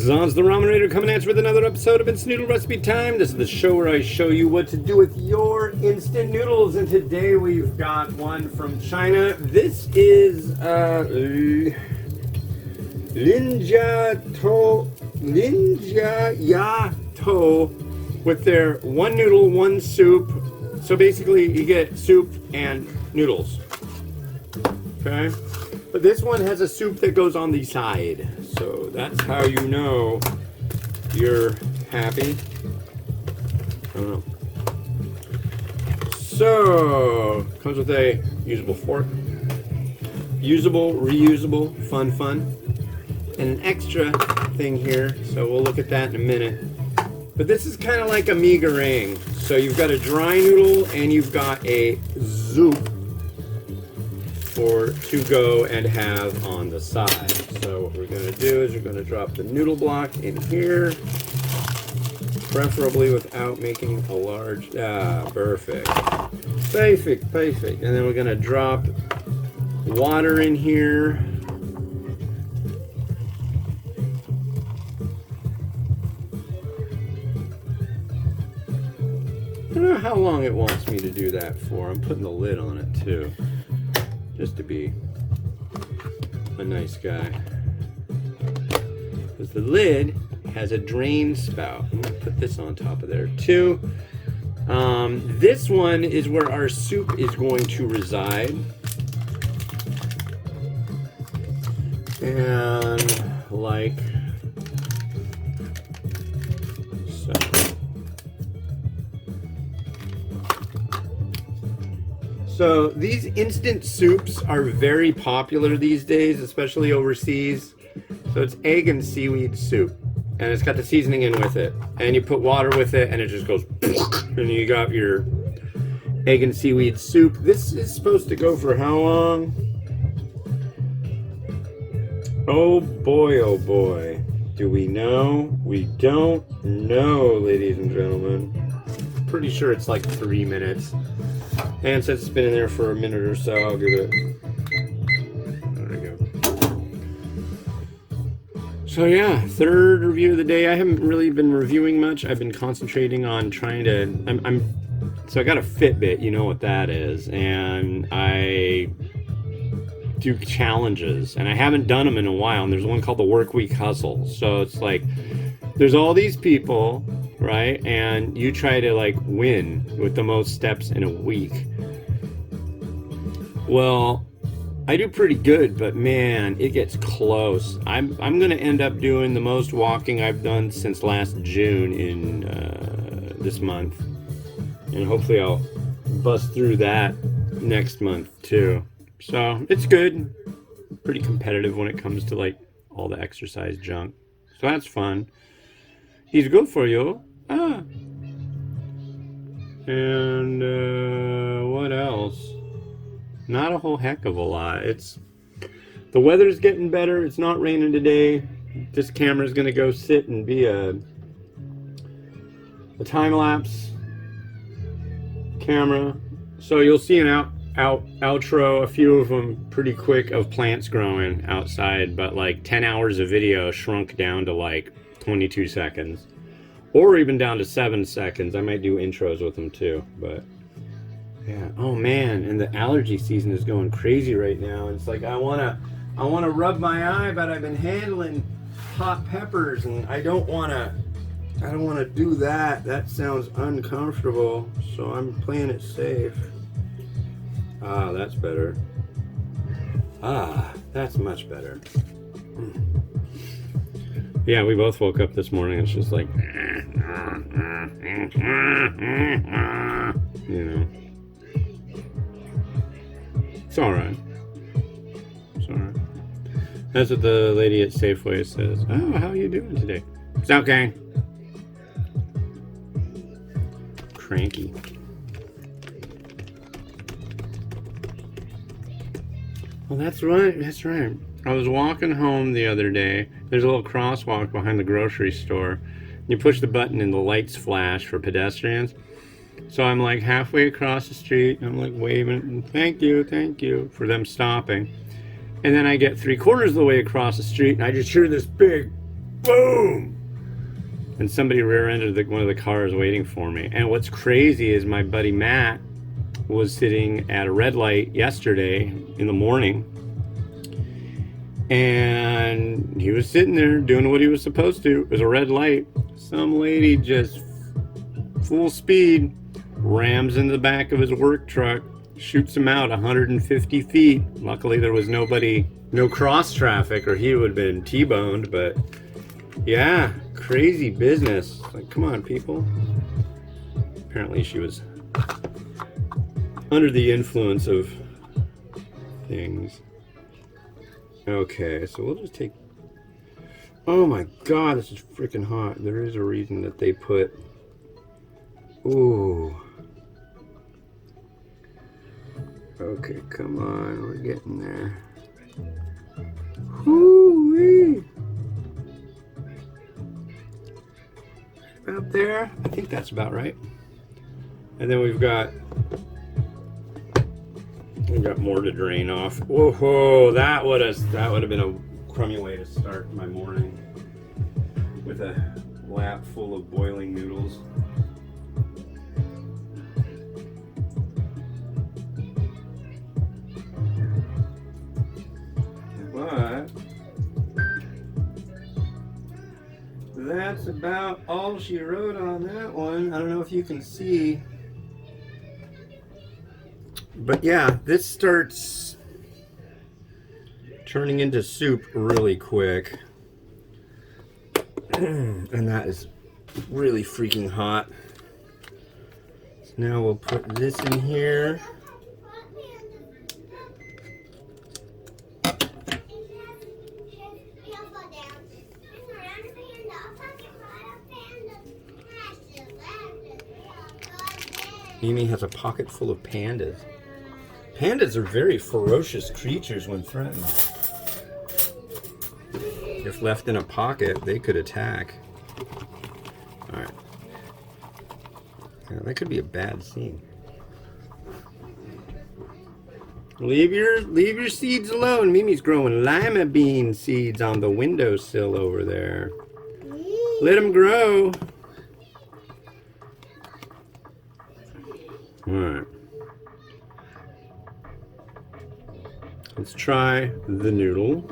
This is Hans the Ramen coming at you with another episode of It's Noodle Recipe Time. This is the show where I show you what to do with your instant noodles. And today we've got one from China. This is Linja Ya with their one noodle, one soup. So basically you get soup and noodles. Okay? But this one has a soup that goes on the side. So that's how you know you're happy. I don't know. So, comes with a usable fork. Usable, reusable, fun. And an extra thing here. So we'll look at that in a minute. But this is kind of like a mee goreng. So you've got a dry noodle and you've got a soup to go and have on the side. So what we're going to do is we're going to drop the noodle block in here, preferably without making a large, perfect. And then we're going to drop water in here. I don't know how long it wants me to do that for. I'm putting the lid on it too, just to be a nice guy. Because the lid has a drain spout. I'm going to put this on top of there too. This one is where our soup is going to reside. And like so. So these instant soups are very popular these days, especially overseas. So it's egg and seaweed soup, and it's got the seasoning in with it. And you put water with it, and it just goes, and you got your egg and seaweed soup. This is supposed to go for how long? Oh boy. Do we know? We don't know, ladies and gentlemen. Pretty sure it's like 3 minutes. And since it's been in there for a minute or so, I'll give it. There we go. So yeah, third review of the day. I haven't really been reviewing much. I've been concentrating on trying to. So I got a Fitbit. You know what that is, and I do challenges, and I haven't done them in a while. And there's one called the Work Week Hustle. So it's like there's all these people, right? And you try to like win with the most steps in a week. Well, I do pretty good, but man, it gets close. I'm gonna end up doing the most walking I've done since last June in this month, and hopefully I'll bust through that next month too. So it's good. Pretty competitive when it comes to like all the exercise junk. So that's fun. He's good for you. And what else? Not a whole heck of a lot. The weather's getting better. It's not raining today. This camera's gonna go sit and be a time-lapse camera. So you'll see an outro, a few of them pretty quick, of plants growing outside, but like 10 hours of video shrunk down to like 22 seconds. Or even down to 7 seconds. I might do intros with them too, but yeah. Oh man, and the allergy season is going crazy right now. It's like I wanna rub my eye, but I've been handling hot peppers, and I don't wanna do that. That sounds uncomfortable. So I'm playing it safe. Ah, that's better. Ah, that's much better. Yeah, we both woke up this morning. It's just like, you know. It's all right. It's all right. That's what the lady at Safeway says. Oh, how are you doing today? It's okay. Cranky. Well, that's right. I was walking home the other day. There's a little crosswalk behind the grocery store. You push the button and the lights flash for pedestrians. So I'm like halfway across the street, and I'm like waving, thank you, for them stopping. And then I get 3/4 of the way across the street, and I just hear this big boom! And somebody rear-ended one of the cars waiting for me. And what's crazy is my buddy Matt was sitting at a red light yesterday in the morning, and he was sitting there doing what he was supposed to. It was a red light. Some lady just full speed rams into the back of his work truck, shoots him out 150 feet. Luckily there was nobody, no cross traffic, or he would have been T-boned. But yeah, crazy business. Like, come on, people. Apparently she was under the influence of things. Okay, so we'll just take... Oh my god, this is freaking hot. There is a reason that they put... Ooh. Okay, come on, we're getting there. Whoo-wee! About there? I think that's about right. And then we've got more to drain off. Whoa, that would have been a crummy way to start my morning with a lap full of boiling noodles. But that's about all she wrote on that one. I don't know if you can see. But yeah, this starts turning into soup really quick. And that is really freaking hot. So now we'll put this in here. Mimi has a pocket full of pandas. Pandas are very ferocious creatures when threatened. If left in a pocket, they could attack. Alright. Yeah, that could be a bad scene. Leave your seeds alone. Mimi's growing lima bean seeds on the windowsill over there. Let them grow. Alright. Let's try the noodle.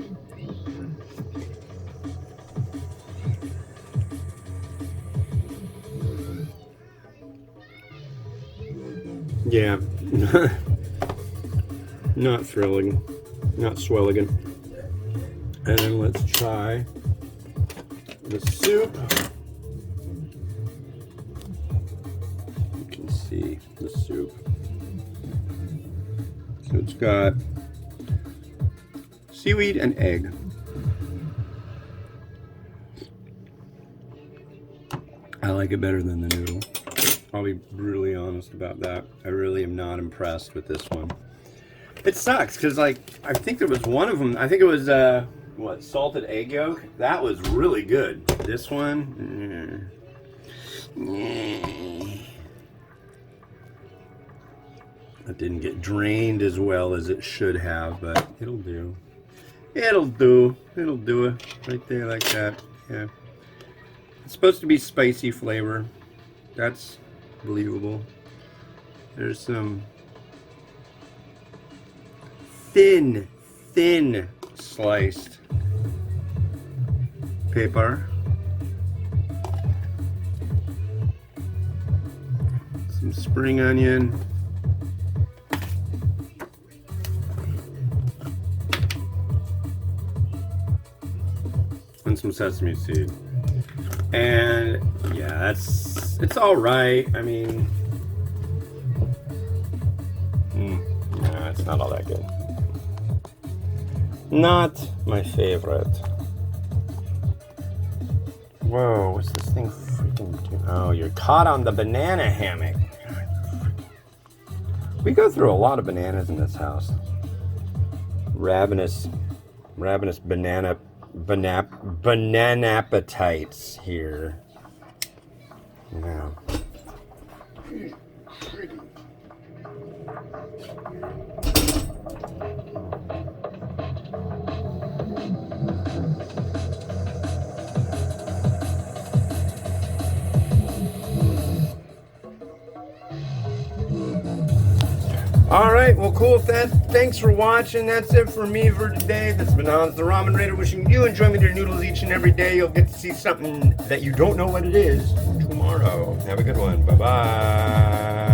Yeah. Not thrilling. Not swelligan. And then let's try the soup. You can see the soup. So it's got seaweed and egg. I like it better than the noodle. I'll be brutally honest about that. I really am not impressed with this one. It sucks because, like, I think there was one of them. I think it was what, salted egg yolk. That was really good. This one, that didn't get drained as well as it should have, but it'll do. It'll do. It'll do it right there like that. Yeah. It's supposed to be spicy flavor. That's believable. There's some thin sliced pepper. Some spring onion. And some sesame seed. And yeah, it's all right. I mean, no, it's not all that good. Not my favorite. Whoa, what's this thing freaking doing? Oh, you're caught on the banana hammock. We go through a lot of bananas in this house. Ravenous banana appetites here. Yeah. All right, well, cool. Thanks for watching. That's it for me for today. This has been Hans the Ramen Raider, wishing you enjoyment of your noodles each and every day. You'll get to see something that you don't know what it is tomorrow. Have a good one. Bye-bye.